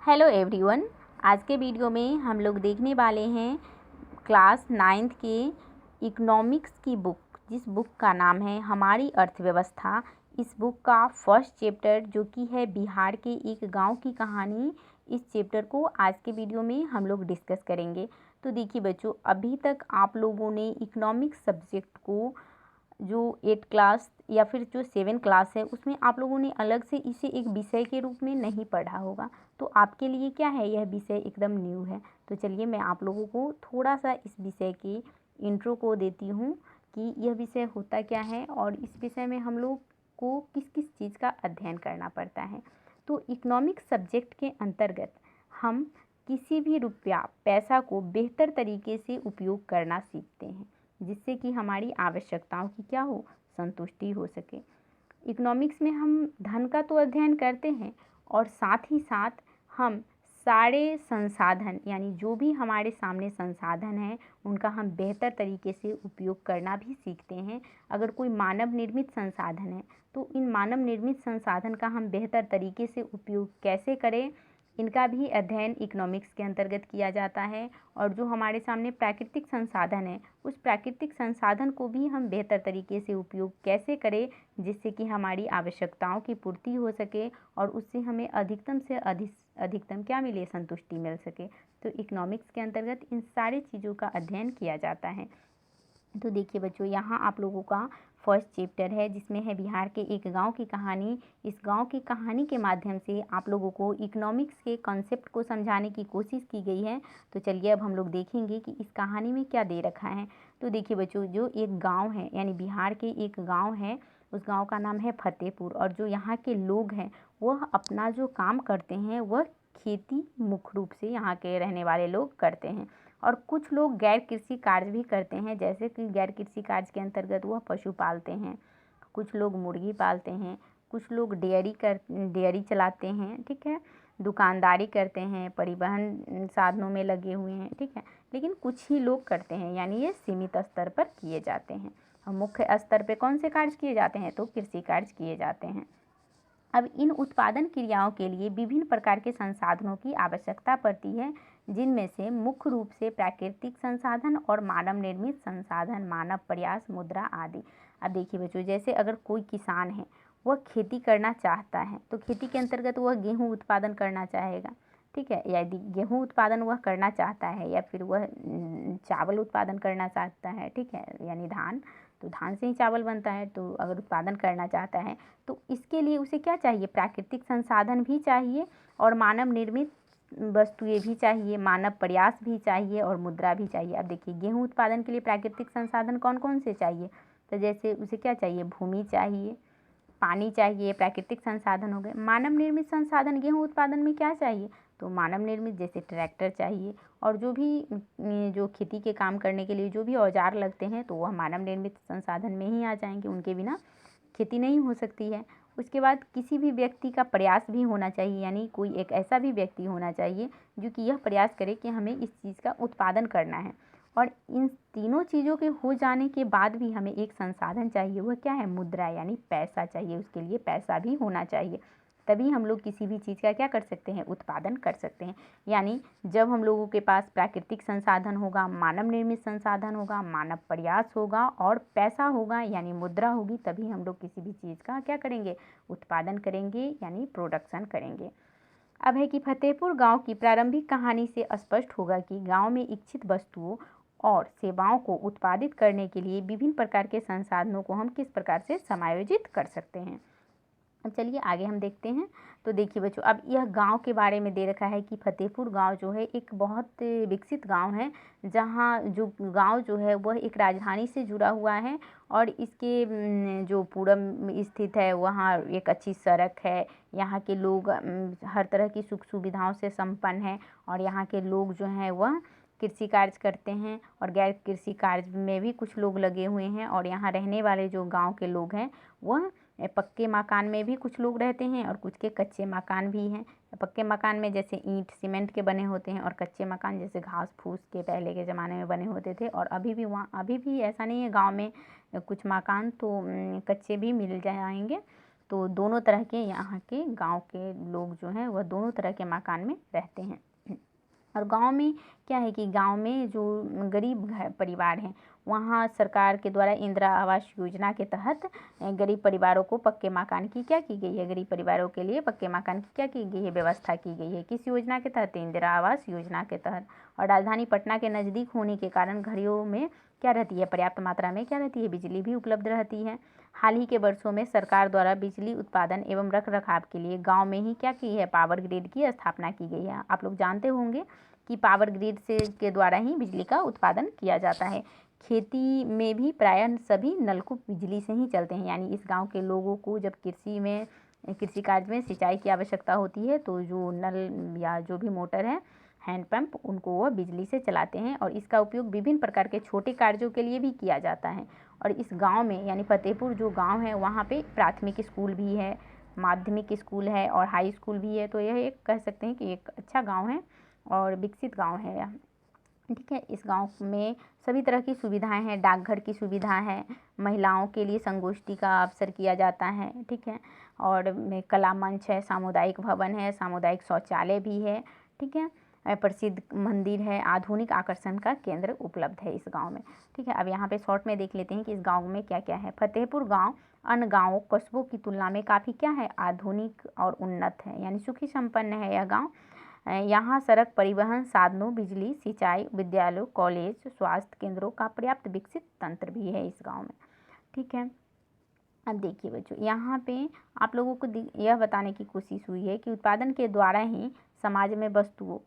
Hello everyone. आज के video में हम लोग देखने वाले हैं क्लास 9th के इकोनॉमिक्स की बुक, जिस बुक का नाम है हमारी अर्थव्यवस्था। इस बुक का फर्स्ट चैप्टर जो कि है बिहार के एक गांव की कहानी, इस चैप्टर को आज के वीडियो में हम लोग डिस्कस करेंगे। तो देखिए बच्चों, अभी तक आप लोगों ने इकोनॉमिक्स सब्जेक्ट को जो 8 क्लास या फिर जो 7 क्लास है उसमें आप लोगों ने अलग से इसे एक विषय के रूप में नहीं पढ़ा होगा। तो आपके लिए क्या है, यह विषय एकदम न्यू है। तो चलिए मैं आप लोगों को थोड़ा सा इस विषय के इंट्रो को देती हूँ कि यह विषय होता क्या है और इस विषय में हम लोग को किस किस चीज़ का अध्ययन करना पड़ता है। तो इकोनॉमिक्स सब्जेक्ट के अंतर्गत हम किसी भी रुपया पैसा को बेहतर तरीके से उपयोग करना सीखते हैं, जिससे कि हमारी आवश्यकताओं की क्या हो, संतुष्टि हो सके। इकोनॉमिक्स में हम धन का तो अध्ययन करते हैं और साथ ही साथ हम सारे संसाधन यानी जो भी हमारे सामने संसाधन हैं उनका हम बेहतर तरीके से उपयोग करना भी सीखते हैं। अगर कोई मानव निर्मित संसाधन है तो इन मानव निर्मित संसाधन का हम बेहतर तरीके से उपयोग कैसे करें, इनका भी अध्ययन इकोनॉमिक्स के अंतर्गत किया जाता है। और जो हमारे सामने प्राकृतिक संसाधन है उस प्राकृतिक संसाधन को भी हम बेहतर तरीके से उपयोग कैसे करें, जिससे कि हमारी आवश्यकताओं की पूर्ति हो सके और उससे हमें अधिकतम से अधिकतम क्या मिले, संतुष्टि मिल सके। तो इकोनॉमिक्स के अंतर्गत इन सारी चीज़ों का अध्ययन किया जाता है। तो देखिए बच्चों, यहाँ आप लोगों का फर्स्ट चैप्टर है जिसमें है बिहार के एक गांव की कहानी। इस गांव की कहानी के माध्यम से आप लोगों को इकोनॉमिक्स के कॉन्सेप्ट को समझाने की कोशिश की गई है। तो चलिए अब हम लोग देखेंगे कि इस कहानी में क्या दे रखा है। तो देखिए बच्चों, जो एक गाँव है यानी बिहार के एक गाँव है, उस गाँव का नाम है फतेहपुर। और जो यहाँ के लोग हैं वह अपना जो काम करते हैं वह खेती मुख्य रूप से यहाँ के रहने वाले लोग करते हैं। और कुछ लोग गैर कृषि कार्य भी करते हैं, जैसे कि गैर कृषि कार्य के अंतर्गत वह पशु पालते हैं, कुछ लोग मुर्गी पालते हैं, कुछ लोग डेयरी चलाते हैं, ठीक है, दुकानदारी करते हैं, परिवहन साधनों में लगे हुए हैं, ठीक है। लेकिन कुछ ही लोग करते हैं, यानी ये सीमित स्तर पर किए जाते हैं। और मुख्य स्तर पर कौन से कार्य किए जाते हैं, तो कृषि कार्य किए जाते हैं। अब इन उत्पादन क्रियाओं के लिए विभिन्न प्रकार के संसाधनों की आवश्यकता पड़ती है, जिनमें से मुख्य रूप से प्राकृतिक संसाधन और मानव निर्मित संसाधन, मानव प्रयास, मुद्रा आदि। अब देखिए बच्चों, जैसे अगर कोई किसान है वह खेती करना चाहता है तो खेती के अंतर्गत वह गेहूँ उत्पादन करना चाहेगा, ठीक है। यदि गेहूँ उत्पादन वह करना चाहता है या फिर वह चावल उत्पादन करना चाहता है, ठीक है, यानी धान, तो धान से ही चावल बनता है। तो अगर उत्पादन करना चाहता है तो इसके लिए उसे क्या चाहिए, प्राकृतिक संसाधन भी चाहिए और मानव निर्मित वस्तुएं भी चाहिए, मानव प्रयास भी चाहिए और मुद्रा भी चाहिए। अब देखिए, गेहूं उत्पादन के लिए प्राकृतिक संसाधन कौन कौन से चाहिए, तो जैसे उसे क्या चाहिए, भूमि चाहिए, पानी चाहिए, प्राकृतिक संसाधन हो गए। मानव निर्मित संसाधन गेहूं उत्पादन में क्या चाहिए, तो मानव निर्मित जैसे ट्रैक्टर चाहिए। और जो भी जो खेती के काम करने के लिए जो भी औजार लगते हैं तो वह मानव निर्मित संसाधन में ही आ जाएंगे, उनके बिना खेती नहीं हो सकती है। उसके बाद किसी भी व्यक्ति का प्रयास भी होना चाहिए, यानी कोई एक ऐसा भी व्यक्ति होना चाहिए जो कि यह प्रयास करे कि हमें इस चीज़ का उत्पादन करना है। और इन तीनों चीज़ों के हो जाने के बाद भी हमें एक संसाधन चाहिए, वह क्या है, मुद्रा, यानी पैसा चाहिए। उसके लिए पैसा भी होना चाहिए, तभी हम लोग किसी भी चीज़ का क्या कर सकते हैं, उत्पादन कर सकते हैं। यानी जब हम लोगों के पास प्राकृतिक संसाधन होगा, मानव निर्मित संसाधन होगा, मानव प्रयास होगा और पैसा होगा यानी मुद्रा होगी, तभी हम लोग किसी भी चीज़ का क्या करेंगे, उत्पादन करेंगे, यानी प्रोडक्शन करेंगे। अब है कि फतेहपुर गांव की प्रारंभिक कहानी से स्पष्ट होगा कि गांव में इच्छित वस्तुओं और सेवाओं को उत्पादित करने के लिए विभिन्न प्रकार के संसाधनों को हम किस प्रकार से समायोजित कर सकते हैं। अब चलिए आगे हम देखते हैं। तो देखिए बच्चों, अब यह गांव के बारे में दे रखा है कि फतेहपुर गांव जो है एक बहुत विकसित गांव है, जहां जो गांव जो है वह एक राजधानी से जुड़ा हुआ है और इसके जो पूरब में स्थित है वहाँ एक अच्छी सड़क है। यहाँ के लोग हर तरह की सुख सुविधाओं से संपन्न है और यहाँ के लोग जो हैं वह कृषि कार्य करते हैं और गैर कृषि कार्य में भी कुछ लोग लगे हुए हैं। और यहाँ रहने वाले जो गाँव के लोग हैं वह पक्के मकान में भी कुछ लोग रहते हैं और कुछ के कच्चे मकान भी हैं। पक्के मकान में जैसे ईंट सीमेंट के बने होते हैं और कच्चे मकान जैसे घास फूस के पहले के ज़माने में बने होते थे। और अभी भी ऐसा नहीं है, गांव में कुछ मकान तो कच्चे भी मिल जाएंगे। तो दोनों तरह के यहाँ के गांव के लोग जो हैं वह दोनों तरह के मकान में रहते हैं। और गांव में क्या है कि गांव में जो गरीब परिवार हैं वहाँ सरकार के द्वारा इंदिरा आवास योजना के तहत गरीब परिवारों को पक्के मकान की क्या की गई है, गरीब परिवारों के लिए पक्के मकान की क्या की गई है, व्यवस्था की गई है। किस योजना के तहत? इंदिरा आवास योजना के तहत। और राजधानी पटना के नज़दीक होने के कारण घरों में क्या रहती है, पर्याप्त मात्रा में क्या रहती है, बिजली भी उपलब्ध रहती है। हाल ही के वर्षों में सरकार द्वारा बिजली उत्पादन एवं रखरखाव के लिए गांव में ही क्या की है, पावर ग्रिड की स्थापना की गई है। आप लोग जानते होंगे कि पावर ग्रिड से के द्वारा ही बिजली का उत्पादन किया जाता है। खेती में भी प्रायः सभी नलकूप बिजली से ही चलते हैं, यानी इस गांव के लोगों को जब कृषि कार्य में सिंचाई की आवश्यकता होती है तो जो नल या जो भी मोटर है, हैंडपंप, उनको वह बिजली से चलाते हैं। और इसका उपयोग विभिन्न प्रकार के छोटे कार्यों के लिए भी किया जाता है। और इस गांव में यानी फतेहपुर जो गांव है वहाँ पे प्राथमिक स्कूल भी है, माध्यमिक स्कूल है और हाई स्कूल भी है। तो यह एक कह सकते हैं कि एक अच्छा गाँव है और विकसित गाँव है यह। ठीक है, इस गांव में सभी तरह की सुविधाएं हैं, डाकघर की सुविधा है, महिलाओं के लिए संगोष्ठी का अवसर किया जाता है। ठीक है, और कला मंच है, सामुदायिक भवन है, सामुदायिक शौचालय भी है। ठीक है, प्रसिद्ध मंदिर है, आधुनिक आकर्षण का केंद्र उपलब्ध है इस गांव में। ठीक है, अब यहाँ पे शॉर्ट में देख लेते हैं कि इस गांव में क्या क्या है। फतेहपुर गांव अन्य गाँवों कस्बों की तुलना में काफ़ी क्या है, आधुनिक और उन्नत है, यानी सुखी संपन्न है यह गाँव। यहाँ सड़क, परिवहन साधनों, बिजली, सिंचाई, विद्यालयों, कॉलेज, स्वास्थ्य केंद्रों का पर्याप्त विकसित तंत्र भी है इस गांव में। ठीक है, अब देखिए बच्चों, यहाँ पे आप लोगों को यह बताने की कोशिश हुई है कि उत्पादन के द्वारा ही समाज में वस्तुओं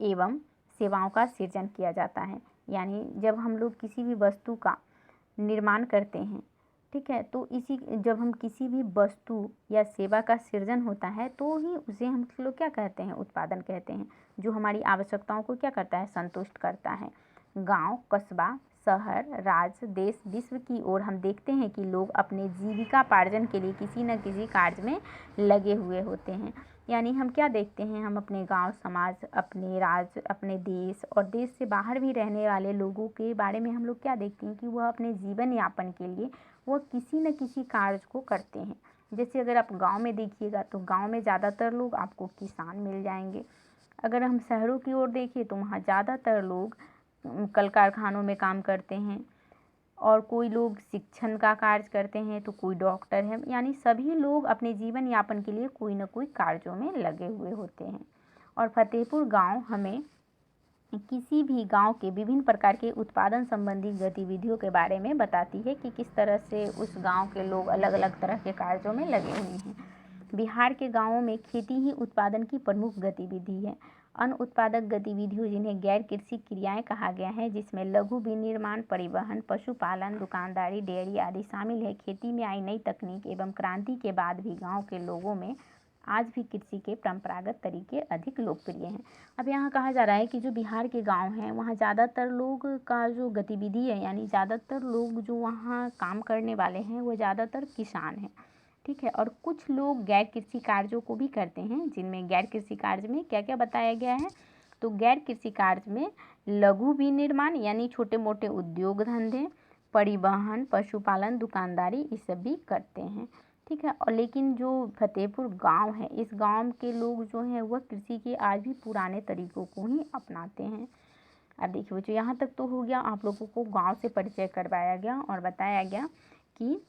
एवं सेवाओं का सृजन किया जाता है। यानी जब हम लोग किसी भी वस्तु का निर्माण करते हैं, ठीक है, तो जब हम किसी भी वस्तु या सेवा का सृजन होता है तो ही उसे हम लोग क्या कहते हैं, उत्पादन कहते हैं, जो हमारी आवश्यकताओं को क्या करता है, संतुष्ट करता है। गांव, कस्बा, शहर, राज्य, देश, विश्व की ओर हम देखते हैं कि लोग अपने जीविकापार्जन के लिए किसी न किसी कार्य में लगे हुए होते हैं। यानी हम क्या देखते हैं, हम अपने गांव, समाज, अपने राज्य, अपने देश और देश से बाहर भी रहने वाले लोगों के बारे में हम लोग क्या देखते हैं कि वह अपने जीवन यापन के लिए वो किसी न किसी कार्य को करते हैं। जैसे अगर आप गांव में देखिएगा तो गांव में ज़्यादातर लोग आपको किसान मिल जाएंगे। अगर हम शहरों की ओर देखें तो वहाँ ज़्यादातर लोग कल कारखानों में काम करते हैं और कोई लोग शिक्षण का कार्य करते हैं तो कोई डॉक्टर है। यानी सभी लोग अपने जीवन यापन के लिए कोई न कोई कार्यों में लगे हुए होते हैं। और फतेहपुर गांव हमें किसी भी गांव के विभिन्न प्रकार के उत्पादन संबंधी गतिविधियों के बारे में बताती है कि किस तरह से उस गांव के लोग अलग अलग तरह के कार्यों में लगे हुए हैं। बिहार के गांवों में खेती ही उत्पादन की प्रमुख गतिविधि है। अन्य उत्पादक गतिविधियों जिन्हें गैर कृषि क्रियाएं कहा गया है, जिसमें लघु विनिर्माण, परिवहन, पशुपालन, दुकानदारी, डेयरी आदि शामिल है। खेती में आई नई तकनीक एवं क्रांति के बाद भी गाँव के लोगों में आज भी कृषि के परंपरागत तरीके अधिक लोकप्रिय हैं। अब यहाँ कहा जा रहा है कि जो बिहार के गांव हैं वहाँ ज़्यादातर लोग का जो गतिविधि है, यानी ज़्यादातर लोग जो वहाँ काम करने वाले हैं वो ज़्यादातर किसान हैं। ठीक है, और कुछ लोग गैर कृषि कार्यों को भी करते हैं, जिनमें गैर कृषि कार्य में क्या क्या बताया गया है। तो गैर कृषि कार्य में लघु विनिर्माण यानी छोटे मोटे उद्योग धंधे, परिवहन, पशुपालन, दुकानदारी, ये सब भी करते हैं। ठीक है, और लेकिन जो फतेहपुर गांव है, इस गांव के लोग जो हैं वह कृषि के आज भी पुराने तरीकों को ही अपनाते हैं। अब देखिए बच्चों, यहाँ तक तो हो गया, आप लोगों को गांव से परिचय करवाया गया और बताया गया कि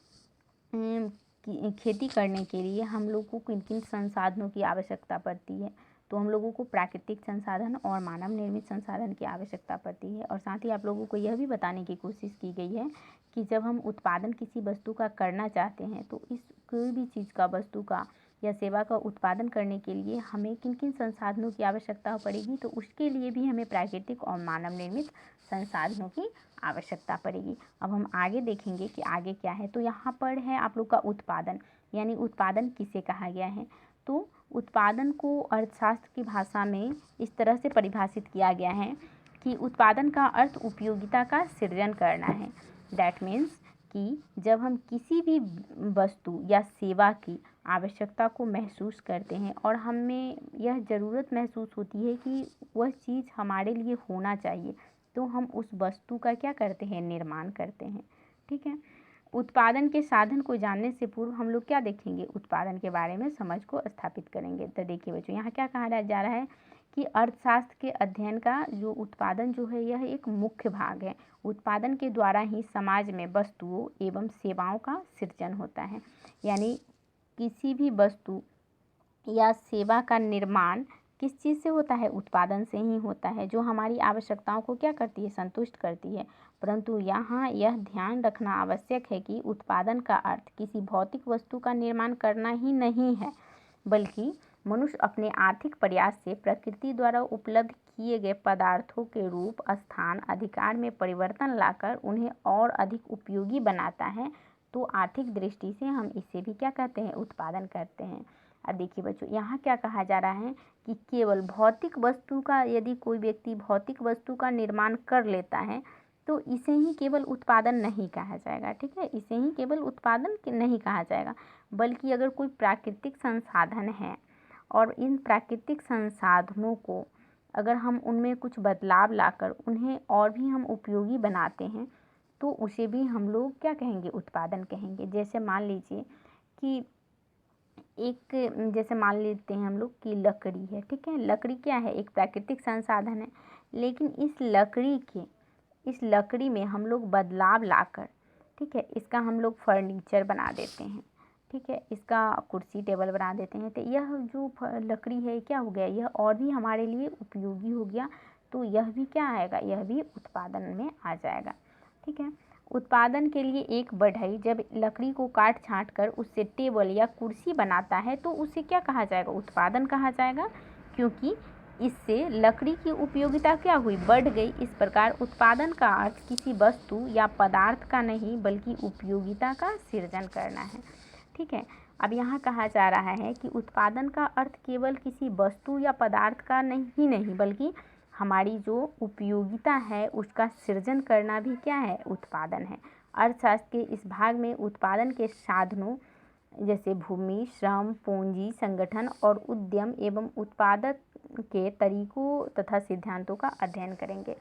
खेती करने के लिए हम लोग को किन किन संसाधनों की आवश्यकता पड़ती है। तो हम लोगों को प्राकृतिक संसाधन और मानव निर्मित संसाधन की आवश्यकता पड़ती है। और साथ ही आप लोगों को यह भी बताने की कोशिश की गई है कि जब हम उत्पादन किसी वस्तु का करना चाहते हैं तो इस कोई भी चीज़ का, वस्तु का या सेवा का उत्पादन करने के लिए हमें किन किन संसाधनों की आवश्यकता पड़ेगी। तो उसके लिए भी हमें प्राकृतिक और मानव निर्मित संसाधनों की आवश्यकता पड़ेगी। अब हम आगे देखेंगे कि आगे क्या है। तो यहाँ पर है आप लोग का उत्पादन, यानी उत्पादन किसे कहा गया है। तो उत्पादन को अर्थशास्त्र की भाषा में इस तरह से परिभाषित किया गया है कि उत्पादन का अर्थ उपयोगिता का सृजन करना है। दैट मीन्स कि जब हम किसी भी वस्तु या सेवा की आवश्यकता को महसूस करते हैं और हमें यह ज़रूरत महसूस होती है कि वह चीज़ हमारे लिए होना चाहिए, तो हम उस वस्तु का क्या करते हैं, निर्माण करते हैं। ठीक है, उत्पादन के साधन को जानने से पूर्व हम लोग क्या देखेंगे, उत्पादन के बारे में समझ को स्थापित करेंगे। तो देखिए बच्चों, यहाँ क्या कहा जा रहा है कि अर्थशास्त्र के अध्ययन का जो उत्पादन जो है यह एक मुख्य भाग है। उत्पादन के द्वारा ही समाज में वस्तुओं एवं सेवाओं का सृजन होता है। यानी किसी भी वस्तु या सेवा का निर्माण किस चीज़ से होता है, उत्पादन से ही होता है, जो हमारी आवश्यकताओं को क्या करती है, संतुष्ट करती है। परंतु यहाँ यह ध्यान रखना आवश्यक है कि उत्पादन का अर्थ किसी भौतिक वस्तु का निर्माण करना ही नहीं है, बल्कि मनुष्य अपने आर्थिक प्रयास से प्रकृति द्वारा उपलब्ध किए गए पदार्थों के रूप, स्थान, अधिकार में परिवर्तन लाकर उन्हें और अधिक उपयोगी बनाता है। तो आर्थिक दृष्टि से हम इसे भी क्या कहते हैं, उत्पादन करते हैं। अब देखिए बच्चों, यहाँ क्या कहा जा रहा है कि केवल भौतिक वस्तु का, यदि कोई व्यक्ति भौतिक वस्तु का निर्माण कर लेता है तो इसे ही केवल उत्पादन नहीं कहा जाएगा। ठीक है, इसे ही केवल उत्पादन नहीं कहा जाएगा, बल्कि अगर कोई प्राकृतिक संसाधन है और इन प्राकृतिक संसाधनों को अगर हम उनमें कुछ बदलाव लाकर उन्हें और भी हम उपयोगी बनाते हैं तो उसे भी हम लोग क्या कहेंगे, उत्पादन कहेंगे। जैसे मान लीजिए कि जैसे मान लेते हैं हम लोग कि लकड़ी है। ठीक है, लकड़ी क्या है, एक प्राकृतिक संसाधन है, लेकिन इस लकड़ी में हम लोग बदलाव लाकर, ठीक है, इसका हम लोग फर्नीचर बना देते हैं। ठीक है, इसका कुर्सी टेबल बना देते हैं। तो यह जो लकड़ी है क्या हो गया, यह और भी हमारे लिए उपयोगी हो गया। तो यह भी क्या आएगा, यह भी उत्पादन में आ जाएगा। ठीक है, उत्पादन के लिए एक बढ़ई जब लकड़ी को काट छाँट कर उससे टेबल या कुर्सी बनाता है तो उसे क्या कहा जाएगा, उत्पादन कहा जाएगा, क्योंकि इससे लकड़ी की उपयोगिता क्या हुई, बढ़ गई। इस प्रकार उत्पादन का अर्थ किसी वस्तु या पदार्थ का नहीं बल्कि उपयोगिता का सृजन करना है। ठीक है, अब यहाँ कहा जा रहा है कि उत्पादन का अर्थ केवल किसी वस्तु या पदार्थ का नहीं बल्कि हमारी जो उपयोगिता है उसका सृजन करना भी क्या है, उत्पादन है। अर्थशास्त्र के इस भाग में उत्पादन के साधनों जैसे भूमि, श्रम, पूंजी, संगठन और उद्यम एवं उत्पादक के तरीकों तथा सिद्धांतों का अध्ययन करेंगे।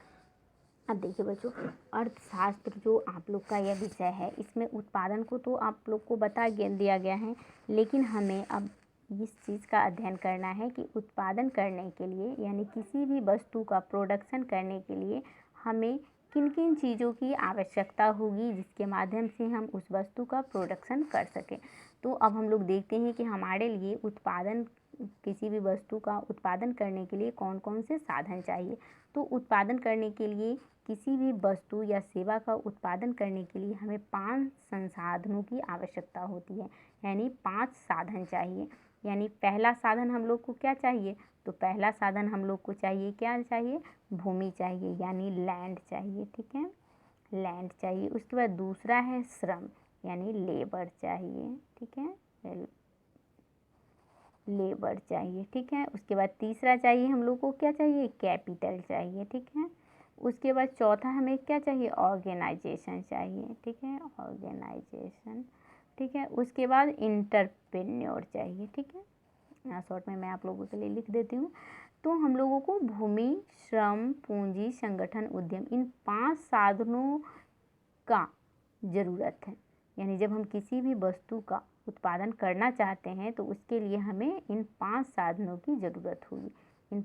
अब देखिए बच्चों, अर्थशास्त्र जो आप लोग का यह विषय है, इसमें उत्पादन को तो आप लोग को बता दिया गया है, लेकिन हमें अब इस चीज़ का अध्ययन करना है कि उत्पादन करने के लिए, यानी किसी भी वस्तु का प्रोडक्शन करने के लिए हमें किन किन चीज़ों की आवश्यकता होगी जिसके माध्यम से हम उस वस्तु का प्रोडक्शन कर सकें। तो अब हम लोग देखते हैं कि हमारे लिए किसी भी वस्तु का उत्पादन करने के लिए कौन कौन से साधन चाहिए। तो उत्पादन करने के लिए, किसी भी वस्तु या सेवा का उत्पादन करने के लिए हमें 5 संसाधनों की आवश्यकता होती है, यानी 5 साधन चाहिए। यानी पहला साधन हम लोग को क्या चाहिए, तो पहला साधन हम लोग को चाहिए, क्या चाहिए, भूमि चाहिए, यानी लैंड चाहिए। ठीक है, लैंड चाहिए। उसके बाद दूसरा है श्रम, यानी लेबर चाहिए। ठीक है, लेबर चाहिए। ठीक है, उसके बाद तीसरा चाहिए हम लोग को, क्या चाहिए, कैपिटल चाहिए। ठीक है, उसके बाद चौथा हमें क्या चाहिए, ऑर्गेनाइजेशन चाहिए। ठीक है, ऑर्गेनाइजेशन। ठीक है, उसके बाद इंटरप्रेन्योर चाहिए। ठीक है, यहाँ शॉर्ट में मैं आप लोगों के लिए लिख देती हूँ। तो हम लोगों को भूमि, श्रम, पूंजी, संगठन, उद्यम, इन 5 साधनों का ज़रूरत है। यानी जब हम किसी भी वस्तु का उत्पादन करना चाहते हैं तो उसके लिए हमें इन 5 साधनों की ज़रूरत होगी। जब इन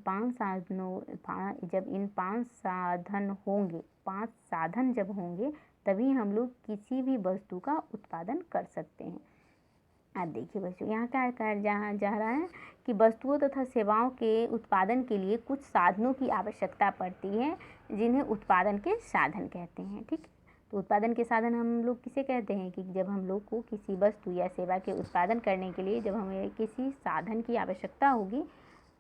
5 साधन होंगे, 5 साधन जब होंगे तभी हम लोग किसी भी वस्तु का उत्पादन कर सकते हैं। अब देखिए बच्चों, यहाँ क्या कहा जा रहा है कि वस्तुओं तथा सेवाओं के उत्पादन के लिए कुछ साधनों की आवश्यकता पड़ती है जिन्हें उत्पादन के साधन कहते हैं। ठीक, तो उत्पादन के साधन हम लोग किसे कहते हैं कि जब हम लोग को किसी वस्तु या सेवा के उत्पादन करने के लिए जब हमें किसी साधन की आवश्यकता होगी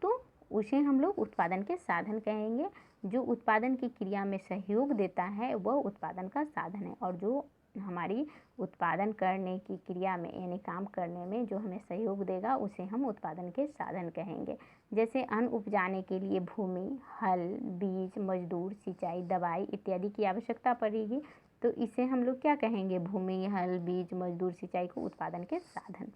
तो उसे हम लोग उत्पादन के साधन कहेंगे। जो उत्पादन की क्रिया में सहयोग देता है वह उत्पादन का साधन है, और जो हमारी उत्पादन करने की क्रिया में, यानी काम करने में जो हमें सहयोग देगा उसे हम उत्पादन के साधन कहेंगे। जैसे अन्न उपजाने के लिए भूमि, हल, बीज, मजदूर, सिंचाई, दवाई इत्यादि की आवश्यकता पड़ेगी, तो इसे हम लोग क्या कहेंगे, भूमि, हल, बीज, मजदूर, सिंचाई को उत्पादन के साधन।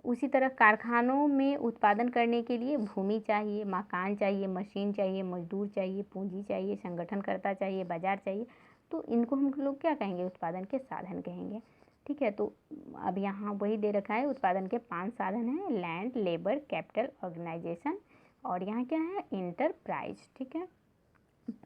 उसी तरह कारखानों में उत्पादन करने के लिए भूमि चाहिए, मकान चाहिए, मशीन चाहिए, मजदूर चाहिए, पूंजी चाहिए, संगठनकर्ता चाहिए, बाजार चाहिए। तो इनको हम लोग क्या कहेंगे, उत्पादन के साधन कहेंगे। ठीक है। तो अब यहाँ वही दे रखा है, उत्पादन के 5 साधन हैं, लैंड, लेबर, कैपिटल, ऑर्गेनाइजेशन और यहाँ क्या है, इंटरप्राइज। ठीक है,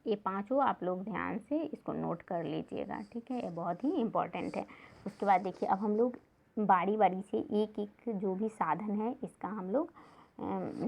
ये पांचों आप लोग ध्यान से इसको नोट कर लीजिएगा। ठीक है, ये बहुत ही इम्पोर्टेंट है। उसके बाद देखिए, अब हम लोग बारी बारी से एक एक जो भी साधन है इसका हम लोग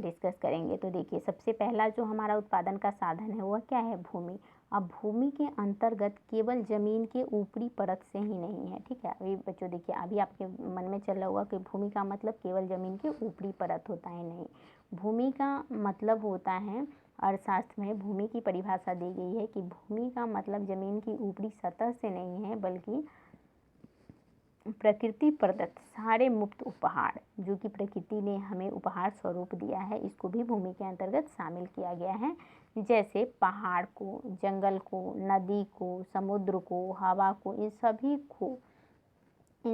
डिस्कस करेंगे। तो देखिए, सबसे पहला जो हमारा उत्पादन का साधन है वह क्या है, भूमि। अब भूमि के अंतर्गत केवल ज़मीन के ऊपरी परत से ही नहीं है। ठीक है, अभी बच्चों देखिए, अभी आपके मन में चल रहा होगा कि भूमि का मतलब केवल ज़मीन के ऊपरी परत होता है। नहीं, भूमि का मतलब होता है, अर्थशास्त्र में भूमि की परिभाषा दी गई है कि भूमि का मतलब ज़मीन की ऊपरी सतह से नहीं है, बल्कि प्रकृति प्रदत्त सारे मुफ्त उपहार जो कि प्रकृति ने हमें उपहार स्वरूप दिया है, इसको भी भूमि के अंतर्गत शामिल किया गया है। जैसे पहाड़ को, जंगल को, नदी को, समुद्र को, हवा को, इन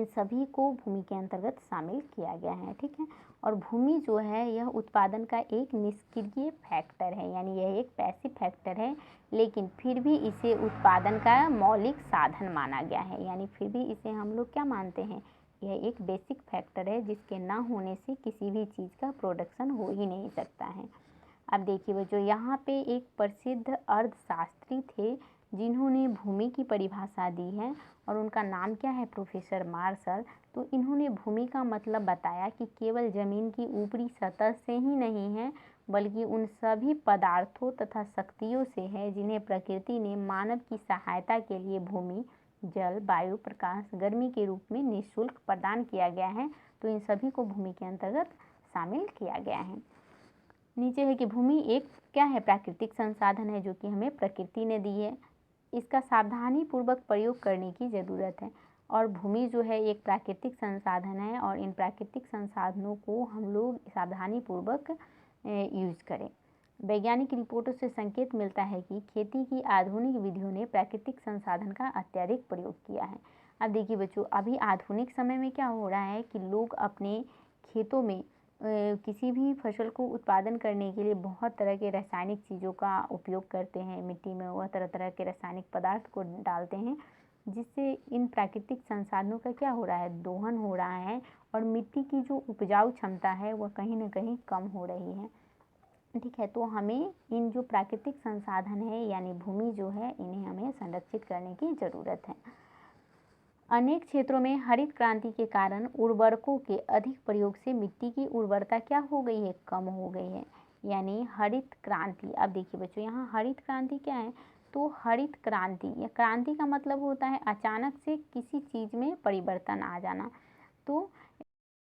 सभी को भूमि के अंतर्गत शामिल किया गया है। ठीक है, और भूमि जो है यह उत्पादन का एक निष्क्रिय फैक्टर है, यानी यह एक पैसिव फैक्टर है, लेकिन फिर भी इसे उत्पादन का मौलिक साधन माना गया है। यानी फिर भी इसे हम लोग क्या मानते हैं, यह एक बेसिक फैक्टर है जिसके ना होने से किसी भी चीज़ का प्रोडक्शन हो ही नहीं सकता है। अब देखिए बच्चों, यहाँ पे एक प्रसिद्ध अर्थशास्त्री थे जिन्होंने भूमि की परिभाषा दी है और उनका नाम क्या है, प्रोफेसर मार्शल। तो इन्होंने भूमि का मतलब बताया कि केवल ज़मीन की ऊपरी सतह से ही नहीं है, बल्कि उन सभी पदार्थों तथा शक्तियों से है जिन्हें प्रकृति ने मानव की सहायता के लिए भूमि, जल, वायु, प्रकाश, गर्मी के रूप में निःशुल्क प्रदान किया गया है। तो इन सभी को भूमि के अंतर्गत शामिल किया गया है। नीचे है कि भूमि एक क्या है, प्राकृतिक संसाधन है जो कि हमें प्रकृति ने दी है, इसका सावधानी पूर्वक प्रयोग करने की ज़रूरत है। और भूमि जो है एक प्राकृतिक संसाधन है और इन प्राकृतिक संसाधनों को हम लोग सावधानी पूर्वक यूज करें। वैज्ञानिक रिपोर्टों से संकेत मिलता है कि खेती की आधुनिक विधियों ने प्राकृतिक संसाधन का अत्यधिक प्रयोग किया है। अब देखिए बच्चों, अभी आधुनिक समय में क्या हो रहा है कि लोग अपने खेतों में किसी भी फसल को उत्पादन करने के लिए बहुत तरह के रासायनिक चीज़ों का उपयोग करते हैं। मिट्टी में वह तरह तरह के रासायनिक पदार्थ को डालते हैं, जिससे इन प्राकृतिक संसाधनों का क्या हो रहा है, दोहन हो रहा है और मिट्टी की जो उपजाऊ क्षमता है वह कहीं ना कहीं कम हो रही है। ठीक है, तो हमें इन जो प्राकृतिक संसाधन है यानी भूमि जो है, इन्हें हमें संरक्षित करने की ज़रूरत है। अनेक क्षेत्रों में हरित क्रांति के कारण उर्वरकों के अधिक प्रयोग से मिट्टी की उर्वरता क्या हो गई है, कम हो गई है। यानी हरित क्रांति, अब देखिए बच्चों, यहाँ हरित क्रांति क्या है, तो हरित क्रांति या क्रांति का मतलब होता है अचानक से किसी चीज़ में परिवर्तन आ जाना। तो